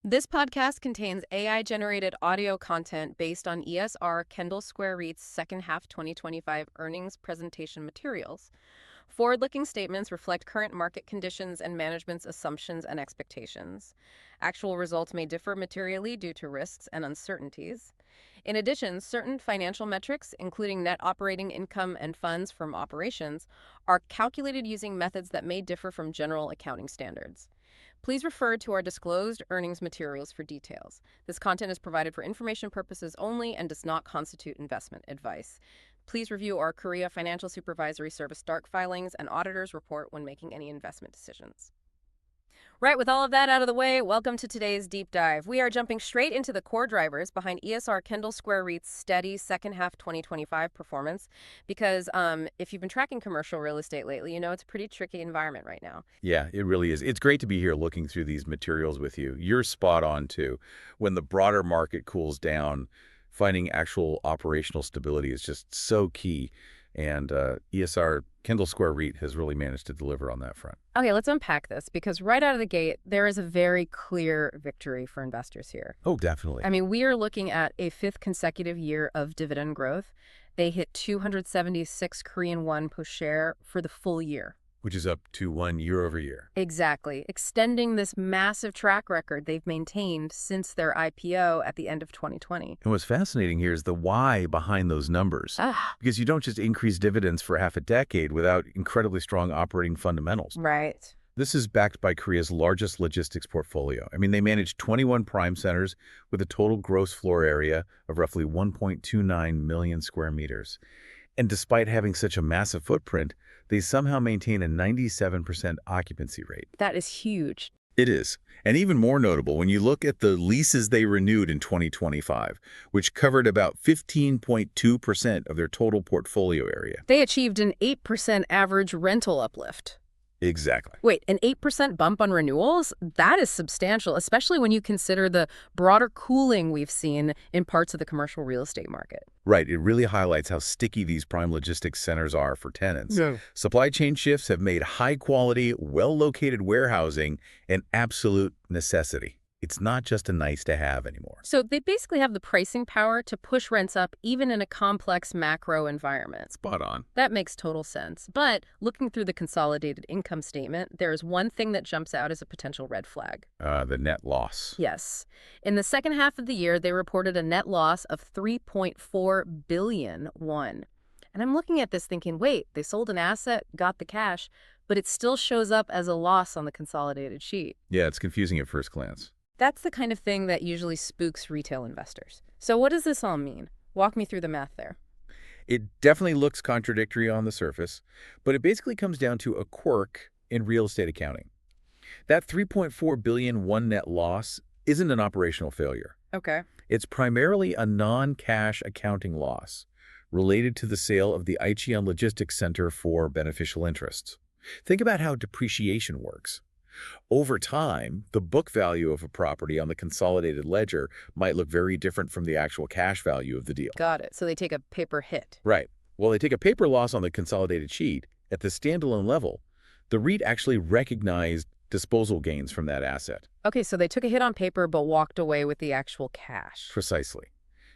This podcast contains AI-generated audio content based on ESR KendallSquare REIT's second half 2025 earnings presentation materials. Forward-looking statements reflect current market conditions and management's assumptions and expectations. Actual results may differ materially due to risks and uncertainties. In addition, certain financial metrics, including net operating income and funds from operations, are calculated using methods that may differ from general accounting standards. Please refer to our disclosed earnings materials for details. This content is provided for information purposes only and does not constitute investment advice. Please review our Korea Financial Supervisory Service DARC filings and auditor's report when making any investment decisions. Right, with all of that out of the way, welcome to today's deep dive. We are jumping straight into the core drivers behind ESR KendallSquare REIT's steady second half 2025 performance, because if you've been tracking commercial real estate lately, you know it's a pretty tricky environment right now. Yeah, it really is. It's great to be here looking through these materials with you. You're spot on, too. When the broader market cools down, finding actual operational stability is just so key. And ESR KendallSquare REIT has really managed to deliver on that front. Okay, let's unpack this, because right out of the gate, there is a very clear victory for investors here. Oh, definitely. I mean, we are looking at a fifth consecutive year of dividend growth. They hit 276 Korean won per share for the full year. Which is up to 1 year over year. Exactly, extending this massive track record they've maintained since their IPO at the end of 2020. And what's fascinating here is the why behind those numbers. Because you don't just increase dividends for half a decade without incredibly strong operating fundamentals. Right. This is backed by Korea's largest logistics portfolio. I mean, they manage 21 prime centers with a total gross floor area of roughly 1.29 million square meters. And despite having such a massive footprint, they somehow maintain a 97% occupancy rate. That is huge. It is. And even more notable when you look at the leases they renewed in 2025, which covered about 15.2% of their total portfolio area. They achieved an 8% average rental uplift. Exactly. Wait, an 8% bump on renewals? That is substantial, especially when you consider the broader cooling we've seen in parts of the commercial real estate market. Right. It really highlights how sticky these prime logistics centers are for tenants. Yeah. Supply chain shifts have made high-quality, well-located warehousing an absolute necessity. It's not just a nice-to-have anymore. So they basically have the pricing power to push rents up even in a complex macro environment. Spot on. That makes total sense. But looking through the consolidated income statement, there is one thing that jumps out as a potential red flag. The net loss. Yes. In the second half of the year, they reported a net loss of 3.4 billion won. And I'm looking at this thinking, wait, they sold an asset, got the cash, but it still shows up as a loss on the consolidated sheet. Yeah, it's confusing at first glance. That's the kind of thing that usually spooks retail investors. So what does this all mean? Walk me through the math there. It definitely looks contradictory on the surface, but it basically comes down to a quirk in real estate accounting. That 3.4 billion won net loss isn't an operational failure. Okay. It's primarily a non-cash accounting loss related to the sale of the Aicheon Logistics Center for beneficial interests. Think about how depreciation works. Over time, the book value of a property on the consolidated ledger might look very different from the actual cash value of the deal. Got it. So they take a paper hit. Right. Well, they take a paper loss on the consolidated sheet. At the standalone level, the REIT actually recognized disposal gains from that asset. Okay, so they took a hit on paper but walked away with the actual cash. Precisely.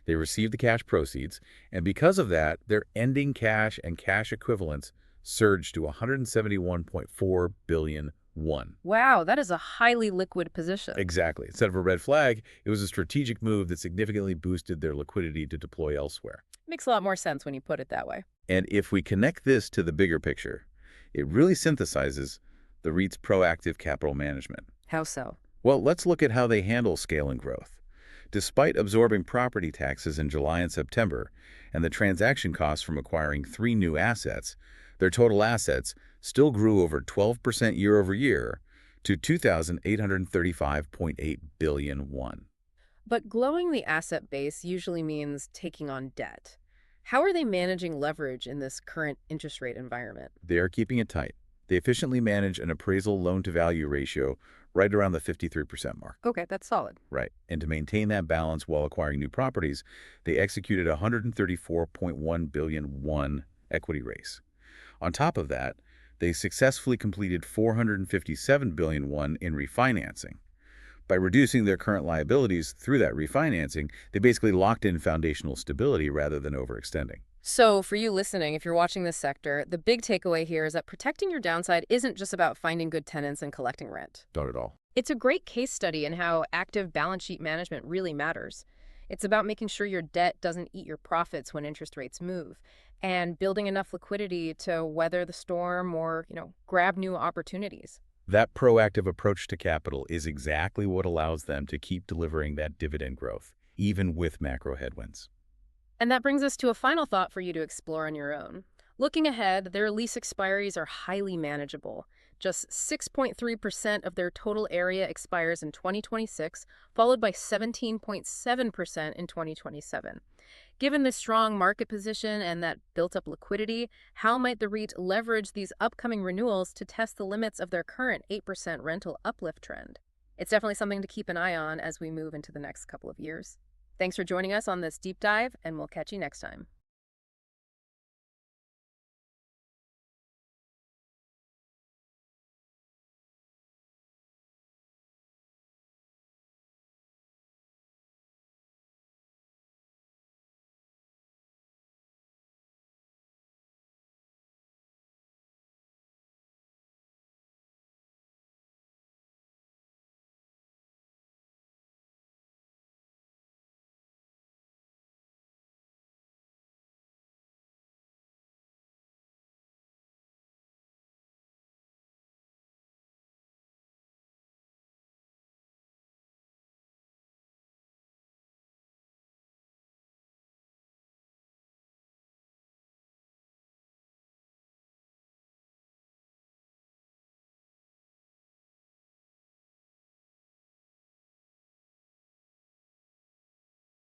They received the cash proceeds, and because of that, their ending cash and cash equivalents surged to 171.4 billion won. Wow, that is a highly liquid position. Exactly. Instead of a red flag, it was a strategic move that significantly boosted their liquidity to deploy elsewhere. Makes a lot more sense when you put it that way. And if we connect this to the bigger picture, it really synthesizes the REIT's proactive capital management. How so? Well, let's look at how they handle scale and growth. Despite absorbing property taxes in July and September and the transaction costs from acquiring 3 new assets, their total assets still grew over 12% year over year to 2,835.8 billion won. But growing the asset base usually means taking on debt. How are they managing leverage in this current interest rate environment? They are keeping it tight. They efficiently manage an appraisal loan-to-value ratio right around the 53% mark. Okay, that's solid. Right. And to maintain that balance while acquiring new properties, they executed a 134.1 billion won equity raise. On top of that, they successfully completed 457 billion won in refinancing. By reducing their current liabilities through that refinancing, they basically locked in foundational stability rather than overextending. So, for you listening, if you're watching this sector, the big takeaway here is that protecting your downside isn't just about finding good tenants and collecting rent. Not at all. It's a great case study in how active balance sheet management really matters. It's about making sure your debt doesn't eat your profits when interest rates move and building enough liquidity to weather the storm or, grab new opportunities. That proactive approach to capital is exactly what allows them to keep delivering that dividend growth, even with macro headwinds. And that brings us to a final thought for you to explore on your own. Looking ahead, their lease expiries are highly manageable. Just 6.3% of their total area expires in 2026, followed by 17.7% in 2027. Given the strong market position and that built-up liquidity, how might the REIT leverage these upcoming renewals to test the limits of their current 8% rental uplift trend? It's definitely something to keep an eye on as we move into the next couple of years. Thanks for joining us on this deep dive, and we'll catch you next time.